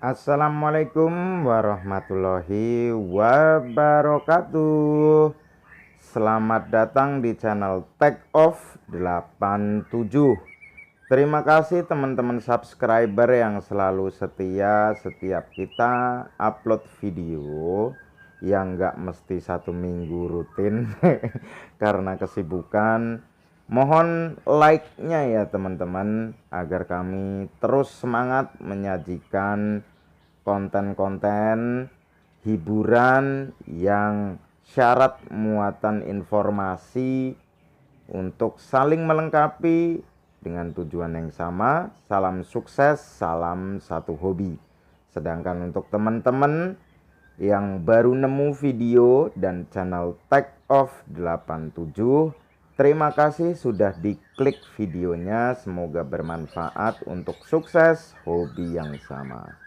Assalamualaikum warahmatullahi wabarakatuh. Selamat datang di channel Tech Off 87. Terima kasih teman-teman subscriber yang selalu setia setiap kita upload video, yang nggak mesti satu minggu rutin karena kesibukan. Mohon like-nya ya teman-teman, agar kami terus semangat menyajikan konten-konten hiburan yang syarat muatan informasi untuk saling melengkapi dengan tujuan yang sama. Salam sukses, salam satu hobi. Sedangkan untuk teman-teman yang baru nemu video dan channel Tech Off 87, terima kasih sudah diklik videonya. Semoga bermanfaat untuk sukses hobi yang sama.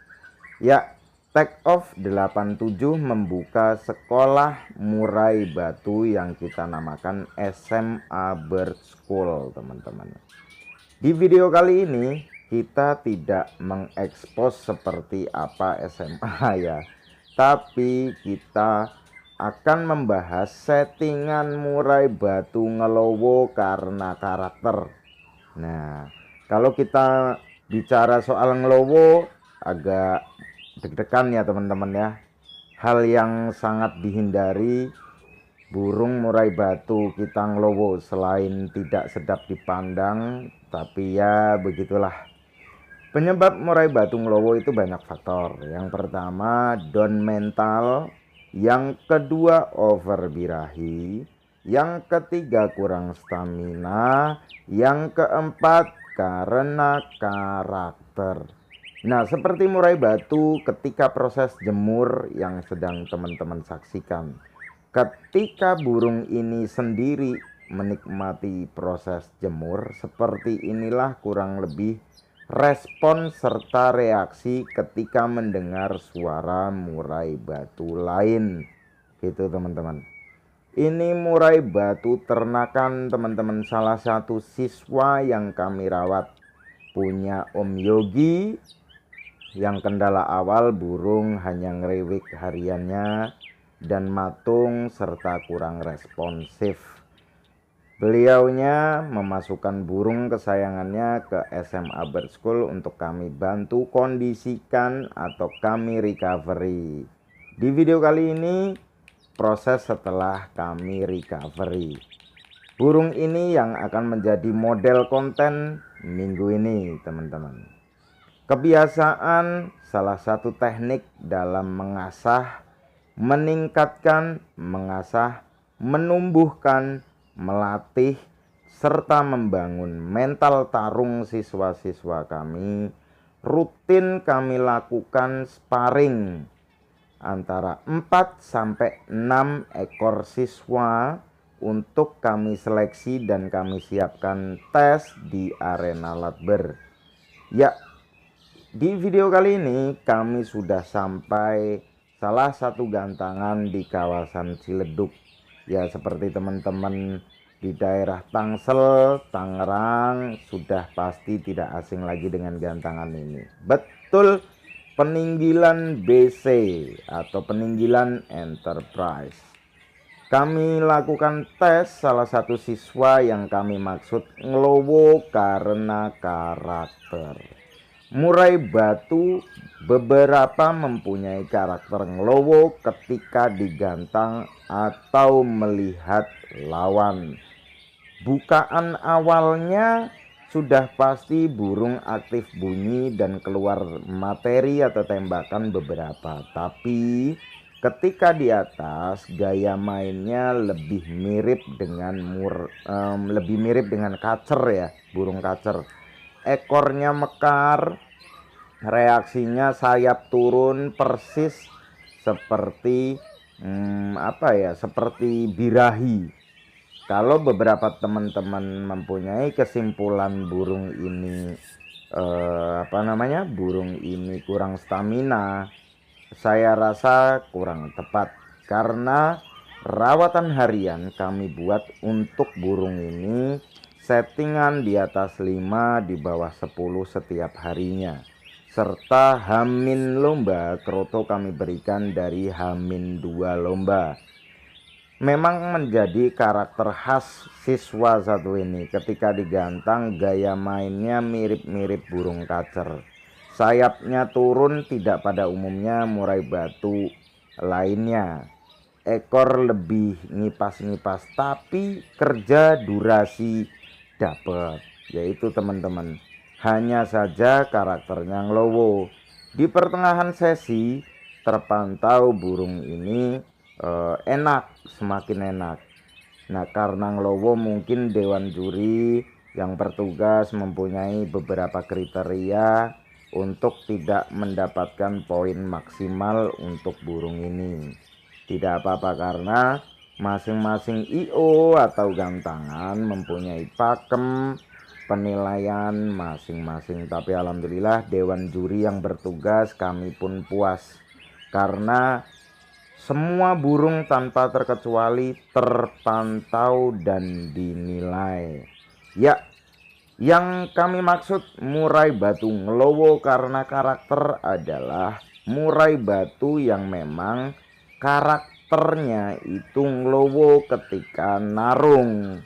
Ya, Tech Off 87 membuka sekolah murai batu yang kita namakan SMA Bird School, teman-teman. Di video kali ini kita tidak mengekspos seperti apa SMA ya, tapi kita akan membahas settingan murai batu ngelowo karena karakter. Nah, kalau kita bicara soal ngelowo agak deg-degan ya teman-teman ya. Hal yang sangat dihindari burung murai batu kita ngelowo, selain tidak sedap dipandang, tapi ya begitulah. Penyebab murai batu ngelowo itu banyak faktor. Yang pertama down mental, yang kedua over birahi, yang ketiga kurang stamina, yang keempat karena karakter. Nah, seperti murai batu ketika proses jemur yang sedang teman-teman saksikan. Ketika burung ini sendiri menikmati proses jemur, seperti inilah kurang lebih respon serta reaksi ketika mendengar suara murai batu lain. Gitu teman-teman. Ini murai batu ternakan teman-teman salah satu siswa yang kami rawat. Punya Om Yogi, yang kendala awal burung hanya ngerewek hariannya dan matung serta kurang responsif. Beliaunya memasukkan burung kesayangannya ke SMA Bird School untuk kami bantu kondisikan atau kami recovery. Di video kali ini proses setelah kami recovery. Burung ini yang akan menjadi model konten minggu ini teman-teman. Kebiasaan salah satu teknik dalam mengasah, meningkatkan, mengasah, menumbuhkan, melatih, serta membangun mental tarung siswa-siswa kami. Rutin kami lakukan sparring antara 4 sampai 6 ekor siswa untuk kami seleksi dan kami siapkan tes di arena latber. Ya, di video kali ini kami sudah sampai salah satu gantangan di kawasan Ciledug. Ya, seperti teman-teman di daerah Tangsel, Tangerang sudah pasti tidak asing lagi dengan gantangan ini. Betul, peninggilan BC atau peninggilan Enterprise. Kami lakukan tes salah satu siswa yang kami maksud ngelowo karena karakter. Murai batu beberapa mempunyai karakter ngelowo ketika digantang atau melihat lawan. Bukaan awalnya sudah pasti burung aktif bunyi dan keluar materi atau tembakan beberapa, tapi ketika di atas gaya mainnya lebih mirip dengan kacer ya, burung kacer. Ekornya mekar, reaksinya sayap turun persis seperti seperti birahi. Kalau beberapa teman-teman mempunyai kesimpulan burung ini burung ini kurang stamina, saya rasa kurang tepat, karena rawatan harian kami buat untuk burung ini settingan di atas 5, di bawah 10 setiap harinya. serta Hamin lomba kroto kami berikan dari Hamin 2 lomba. Memang menjadi karakter khas siswa satu ini. Ketika digantang, gaya mainnya mirip-mirip burung kacer. Sayapnya turun tidak pada umumnya murai batu lainnya. Ekor lebih ngipas-ngipas, tapi kerja durasi dapat, yaitu teman-teman. Hanya saja karakternya nglowo. Di pertengahan sesi terpantau burung ini enak, semakin enak. Nah, karena nglowo mungkin dewan juri yang bertugas mempunyai beberapa kriteria untuk tidak mendapatkan poin maksimal untuk burung ini. Tidak apa-apa, karena masing-masing IO atau gantangan mempunyai pakem penilaian masing-masing. Tapi alhamdulillah dewan juri yang bertugas kami pun puas, karena semua burung tanpa terkecuali terpantau dan dinilai. Ya, yang kami maksud murai batu nglowo karena karakter adalah murai batu yang memang karakternya itu nglowo ketika narung,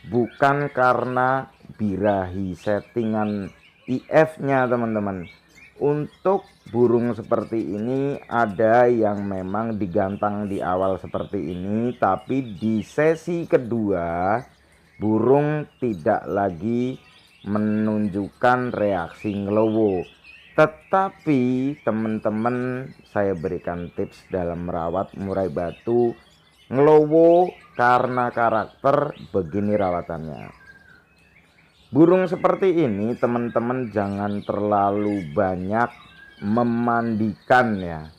bukan karena birahi settingan IF-nya teman-teman. Untuk burung seperti ini ada yang memang digantang di awal seperti ini, tapi di sesi kedua burung tidak lagi menunjukkan reaksi nglowo. Tetapi teman-teman, saya berikan tips dalam merawat murai batu nglowo karena karakter. Begini rawatannya. Burung seperti ini teman-teman jangan terlalu banyak memandikan ya.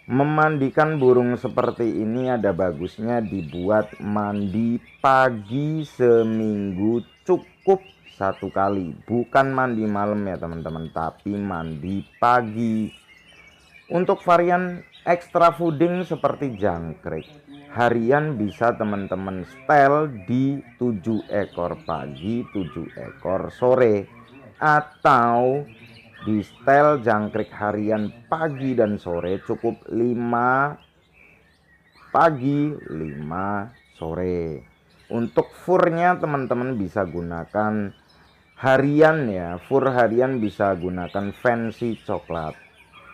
Memandikan burung seperti ini ada bagusnya dibuat mandi pagi seminggu cukup 1 kali. Bukan mandi malam ya teman-teman, tapi mandi pagi. Untuk varian extra fooding seperti jangkrik, harian bisa teman-teman setel di 7 ekor pagi, 7 ekor sore, atau di setel jangkrik harian pagi dan sore cukup 5 pagi 5 sore. Untuk furnya teman-teman bisa gunakan harian ya, fur harian bisa gunakan fancy coklat.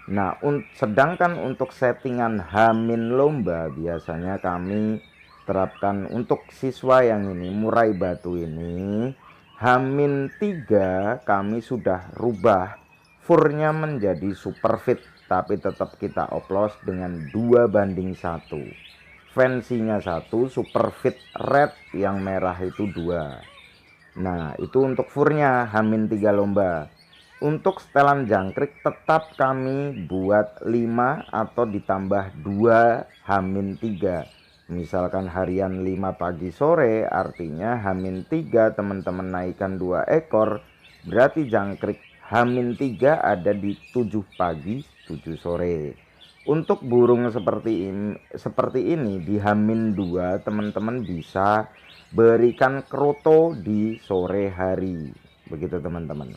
Nah, sedangkan untuk settingan Hamin lomba biasanya kami terapkan untuk siswa yang ini murai batu ini, Hamin 3 kami sudah rubah furnya menjadi super fit, tapi tetap kita oplos dengan 2:1. Fancy-nya 1, super fit red yang merah itu 2. Nah, itu untuk furnya Hamin 3 lomba. Untuk setelan jangkrik tetap kami buat 5 atau ditambah 2 Hamin 3. Misalkan harian 5 pagi sore, artinya Hamin 3 teman-teman naikkan 2 ekor, berarti jangkrik Hamin 3 ada di 7 pagi 7 sore. Untuk burung seperti ini di Hamin 2 teman-teman bisa berikan kroto di sore hari. Begitu teman-teman.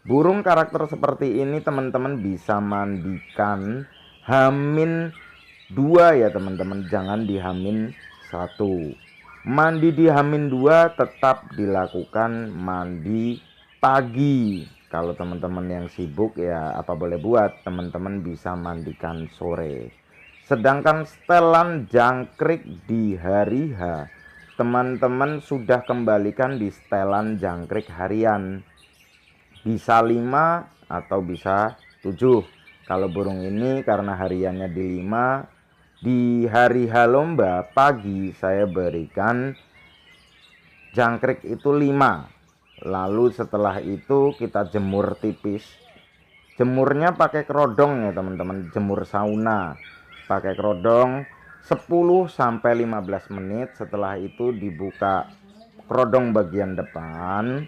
Burung karakter seperti ini teman-teman bisa mandikan Hamin 2 ya teman-teman, jangan di Hamin 1. Mandi di Hamin 2 tetap dilakukan mandi pagi. Kalau teman-teman yang sibuk ya apa boleh buat, teman-teman bisa mandikan sore. Sedangkan setelan jangkrik di hari H, teman-teman sudah kembalikan di setelan jangkrik harian. Bisa 5 atau bisa 7. Kalau burung ini karena hariannya di 5, di hari H lomba pagi saya berikan jangkrik itu 5. Lalu setelah itu kita jemur tipis. Jemurnya pakai kerodong ya teman-teman, jemur sauna. Pakai kerodong 10-15 menit. Setelah itu dibuka kerodong bagian depan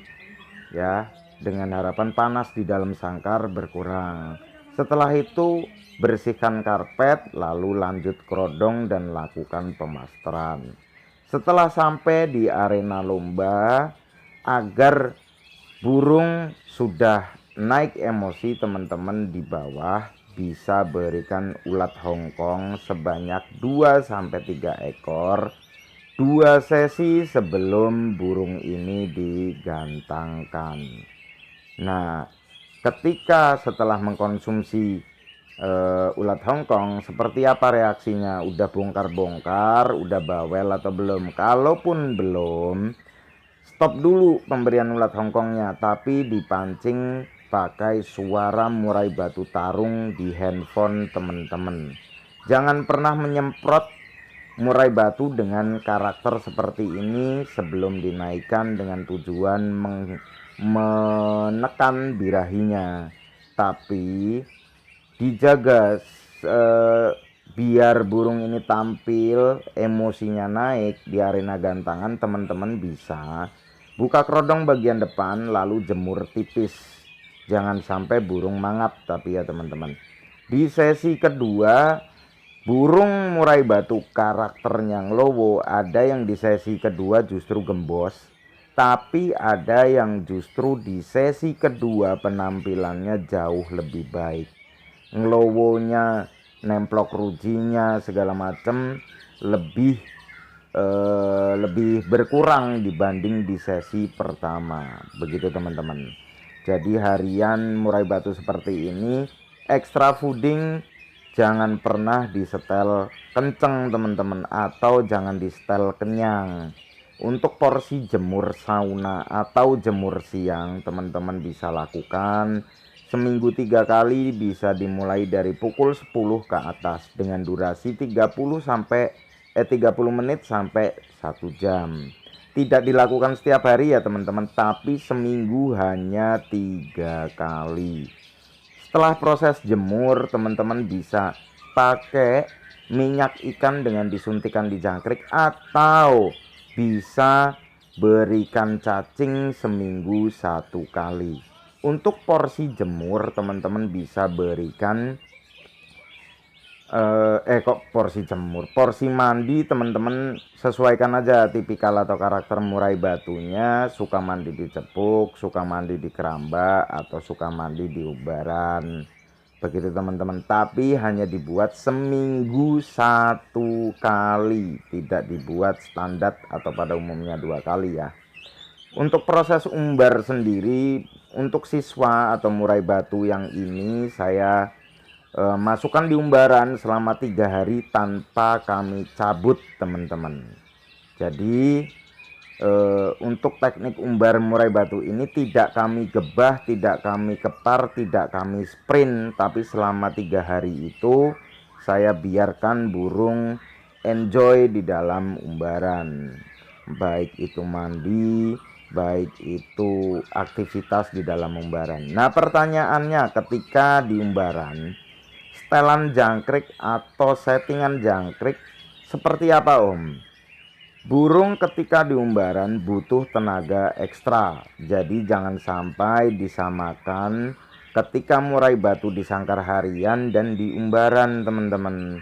ya, dengan harapan panas di dalam sangkar berkurang. Setelah itu bersihkan karpet, lalu lanjut kerodong dan lakukan pemasteran. Setelah sampai di arena lomba, agar burung sudah naik emosi teman-teman di bawah bisa berikan ulat Hongkong sebanyak 2-3 ekor 2 sesi sebelum burung ini digantangkan. Nah, ketika setelah mengkonsumsi ulat Hongkong, seperti apa reaksinya? Udah bongkar-bongkar, udah bawel atau belum? Kalaupun belum, stop dulu pemberian ulat Hongkongnya, tapi dipancing pakai suara murai batu tarung di handphone teman-teman. Jangan pernah menyemprot murai batu dengan karakter seperti ini sebelum dinaikkan dengan tujuan menekan birahinya, tapi dijaga biar burung ini tampil emosinya naik di arena gantangan. Teman-teman bisa buka kerodong bagian depan lalu jemur tipis, jangan sampai burung mangap. Tapi ya teman-teman, di sesi kedua burung murai batu karakternya nglowo, ada yang di sesi kedua justru gembos, tapi ada yang justru di sesi kedua penampilannya jauh lebih baik. Ngelowonya, nemplok rujinya segala macam lebih berkurang dibanding di sesi pertama. Begitu teman-teman. Jadi harian murai batu seperti ini, extra fooding jangan pernah disetel kenceng teman-teman, atau jangan disetel kenyang. Untuk porsi jemur sauna atau jemur siang, teman-teman bisa lakukan seminggu 3 kali, bisa dimulai dari pukul 10 ke atas dengan durasi 30 menit sampai 1 jam. Tidak dilakukan setiap hari ya teman-teman, tapi seminggu hanya 3 kali. Setelah proses jemur, teman-teman bisa pakai minyak ikan dengan disuntikan di jangkrik, atau bisa berikan cacing seminggu 1 kali. Untuk porsi jemur, teman-teman bisa berikan porsi mandi, teman-teman sesuaikan aja tipikal atau karakter murai batunya. Suka mandi di cepuk, suka mandi di keramba, atau suka mandi di umbaran. Begitu teman-teman, tapi hanya dibuat seminggu 1 kali, tidak dibuat standar atau pada umumnya 2 kali ya. Untuk proses umbar sendiri, untuk siswa atau murai batu yang ini saya masukkan di umbaran selama 3 hari tanpa kami cabut teman-teman. Jadi untuk teknik umbar murai batu ini tidak kami gebah, tidak kami kepar, tidak kami sprint, tapi selama 3 hari itu saya biarkan burung enjoy di dalam umbaran, baik itu mandi, baik itu aktivitas di dalam umbaran. Nah pertanyaannya, ketika di umbaran, setelan jangkrik atau settingan jangkrik seperti apa Om? Burung ketika di umbaran butuh tenaga ekstra, jadi jangan sampai disamakan ketika murai batu di sangkar harian dan di umbaran teman-teman.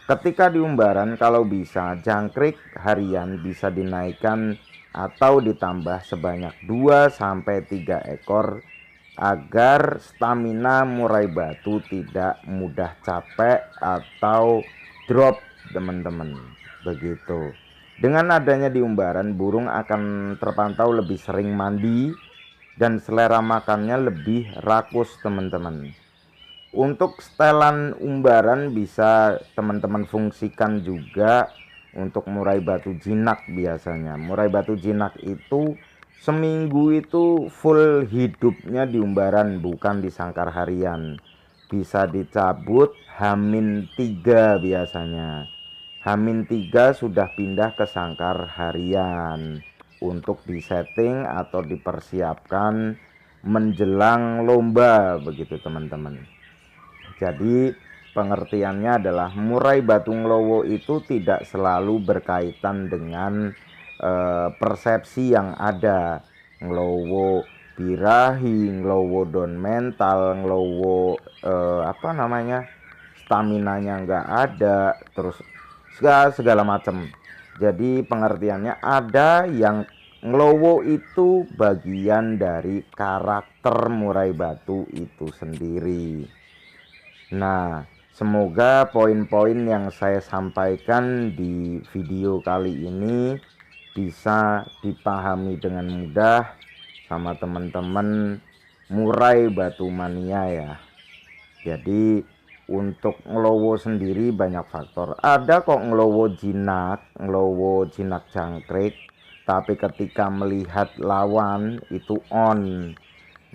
Ketika di umbaran, kalau bisa jangkrik harian bisa dinaikkan atau ditambah sebanyak 2-3 ekor agar stamina murai batu tidak mudah capek atau drop teman-teman. Begitu. Dengan adanya di umbaran, burung akan terpantau lebih sering mandi dan selera makannya lebih rakus teman-teman. Untuk setelan umbaran bisa teman-teman fungsikan juga untuk murai batu jinak. Biasanya murai batu jinak itu seminggu itu full hidupnya di umbaran, bukan di sangkar harian. Bisa dicabut H-3 biasanya. H-3 sudah pindah ke sangkar harian untuk disetting atau dipersiapkan menjelang lomba, begitu teman-teman. Jadi pengertiannya adalah murai batu nglowo itu tidak selalu berkaitan dengan persepsi yang ada. Nglowo birahi, nglowo down mental, nglowo staminanya nggak ada, terus segala macam. Jadi pengertiannya ada yang Nglowo itu bagian dari karakter murai batu itu sendiri. Nah, semoga poin-poin yang saya sampaikan di video kali ini bisa dipahami dengan mudah sama teman-teman murai batu mania ya. Jadi untuk nglowo sendiri banyak faktor. Ada kok nglowo jinak jangkrik, tapi ketika melihat lawan itu on.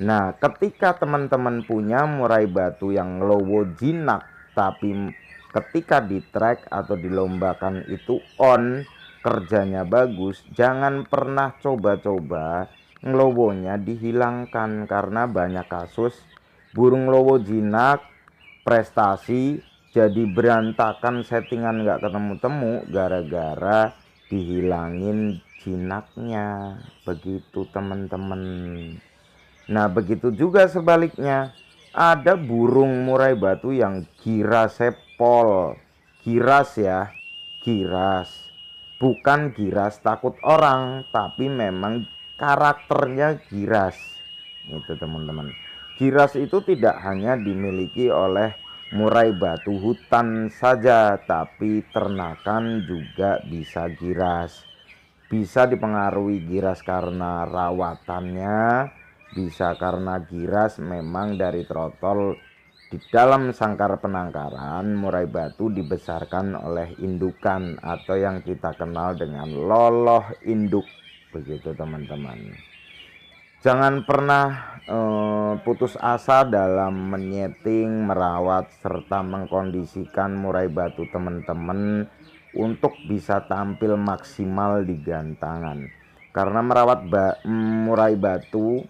Nah, ketika teman-teman punya murai batu yang nglowo jinak, tapi ketika di track atau dilombakan itu on, kerjanya bagus, jangan pernah coba-coba nglowonya dihilangkan, karena banyak kasus burung nglowo jinak prestasi jadi berantakan, settingan nggak ketemu-temu gara-gara dihilangin jinaknya. Begitu teman-teman. Nah, begitu juga sebaliknya, ada burung murai batu yang girasepol. Giras ya, giras, bukan giras takut orang, tapi memang karakternya giras. Itu teman-teman. Giras itu tidak hanya dimiliki oleh murai batu hutan saja, tapi ternakan juga bisa giras. Bisa dipengaruhi giras karena rawatannya, bisa karena giras memang dari trotol. Di dalam sangkar penangkaran, murai batu dibesarkan oleh indukan atau yang kita kenal dengan loloh induk. Begitu teman-teman. Jangan pernah putus asa dalam menyeting, merawat, serta mengkondisikan murai batu teman-teman untuk bisa tampil maksimal di gantangan. Karena merawat murai batu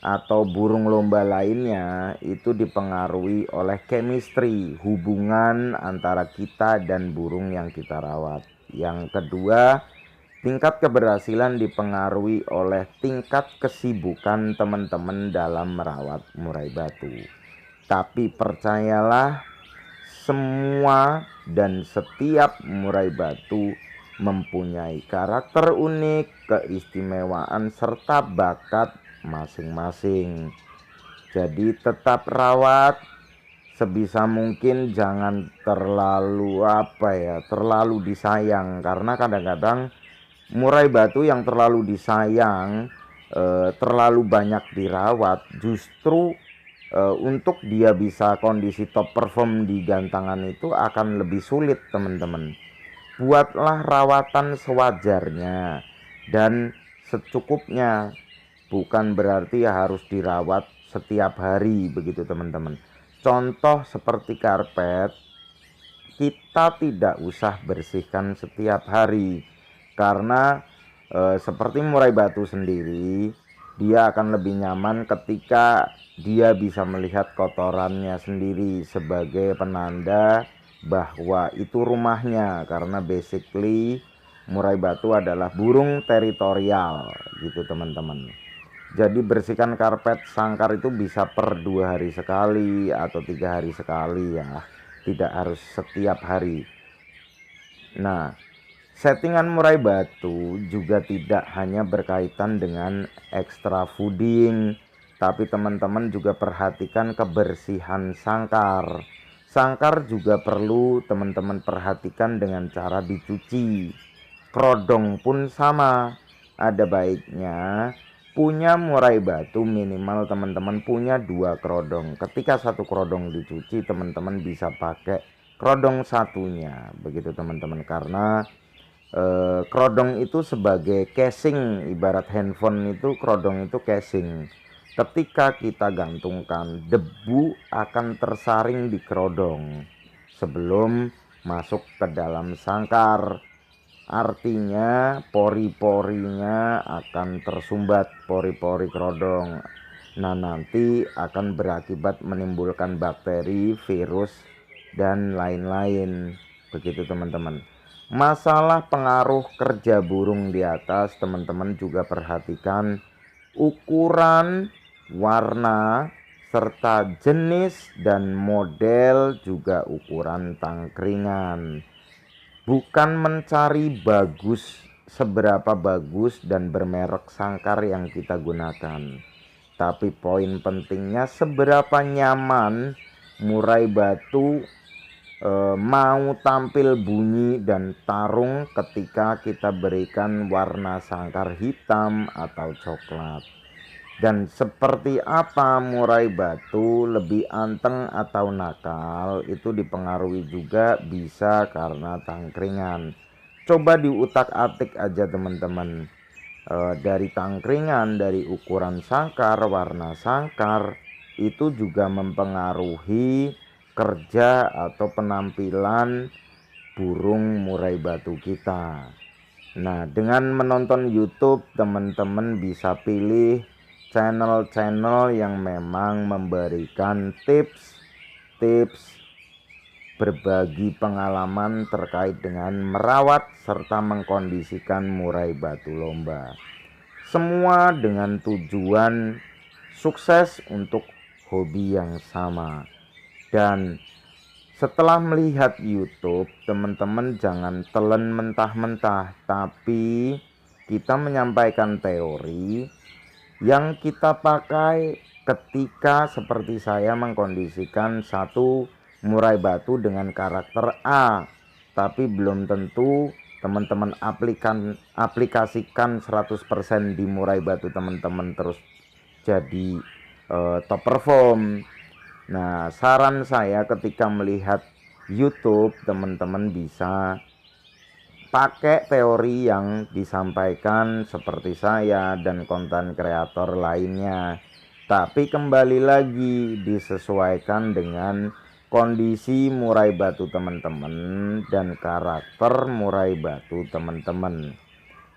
atau burung lomba lainnya itu dipengaruhi oleh chemistry, hubungan antara kita dan burung yang kita rawat. Yang kedua, tingkat keberhasilan dipengaruhi oleh tingkat kesibukan teman-teman dalam merawat murai batu. Tapi percayalah, semua dan setiap murai batu mempunyai karakter unik, keistimewaan, serta bakat masing-masing. Jadi tetap rawat, sebisa mungkin jangan terlalu terlalu disayang, karena kadang-kadang murai batu yang terlalu disayang, terlalu banyak dirawat, justru untuk dia bisa kondisi top perform di gantangan itu akan lebih sulit teman-teman. Buatlah rawatan sewajarnya dan secukupnya, bukan berarti harus dirawat setiap hari begitu teman-teman. Contoh seperti karpet, kita tidak usah bersihkan setiap hari, karena seperti murai batu sendiri, dia akan lebih nyaman ketika dia bisa melihat kotorannya sendiri sebagai penanda bahwa itu rumahnya. Karena basically murai batu adalah burung teritorial gitu teman-teman. Jadi bersihkan karpet sangkar itu bisa per 2 hari sekali atau 3 hari sekali ya, tidak harus setiap hari. Nah, settingan murai batu juga tidak hanya berkaitan dengan extra fooding, tapi teman-teman juga perhatikan kebersihan sangkar. Sangkar juga perlu teman-teman perhatikan dengan cara dicuci. Kerodong pun sama, ada baiknya punya murai batu minimal teman-teman punya 2 kerodong. Ketika 1 kerodong dicuci, teman-teman bisa pakai kerodong satunya begitu teman-teman, karena kerodong itu sebagai casing, ibarat handphone itu kerodong itu casing. Ketika kita gantungkan, debu akan tersaring di kerodong sebelum masuk ke dalam sangkar. Artinya pori-porinya akan tersumbat, pori-pori kerodong. Nah, nanti akan berakibat menimbulkan bakteri, virus, dan lain-lain. Begitu teman-teman. Masalah pengaruh kerja burung di atas, teman-teman juga perhatikan ukuran, warna, serta jenis dan model, juga ukuran tangkringan. Bukan mencari bagus seberapa bagus dan bermerek sangkar yang kita gunakan, tapi poin pentingnya seberapa nyaman murai batu mau tampil bunyi dan tarung ketika kita berikan warna sangkar hitam atau coklat. Dan seperti apa murai batu lebih anteng atau nakal, itu dipengaruhi juga bisa karena tangkringan. Coba diutak-atik aja teman-teman, dari tangkringan, dari ukuran sangkar, warna sangkar, itu juga mempengaruhi kerja atau penampilan burung murai batu kita. Nah, dengan menonton YouTube, teman-teman bisa pilih channel-channel yang memang memberikan tips berbagi pengalaman terkait dengan merawat serta mengkondisikan murai batu lomba. Semua dengan tujuan sukses untuk hobi yang sama. Dan setelah melihat YouTube, teman-teman jangan telan mentah-mentah, tapi kita menyampaikan teori yang kita pakai ketika seperti saya mengkondisikan satu murai batu dengan karakter A, tapi belum tentu teman-teman aplikasikan 100% di murai batu teman-teman terus jadi top perform. Nah, saran saya ketika melihat YouTube, teman-teman bisa pakai teori yang disampaikan seperti saya dan konten kreator lainnya, tapi kembali lagi disesuaikan dengan kondisi murai batu teman-teman dan karakter murai batu teman-teman.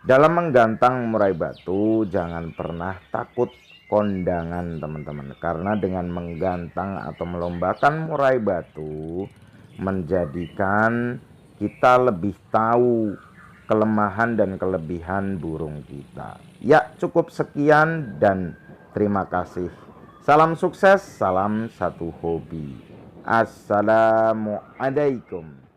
Dalam menggantang murai batu jangan pernah takut kondangan teman-teman, karena dengan menggantang atau melombakan murai batu menjadikan kita lebih tahu kelemahan dan kelebihan burung kita. Ya, cukup sekian dan terima kasih. Salam sukses, salam satu hobi. Assalamualaikum.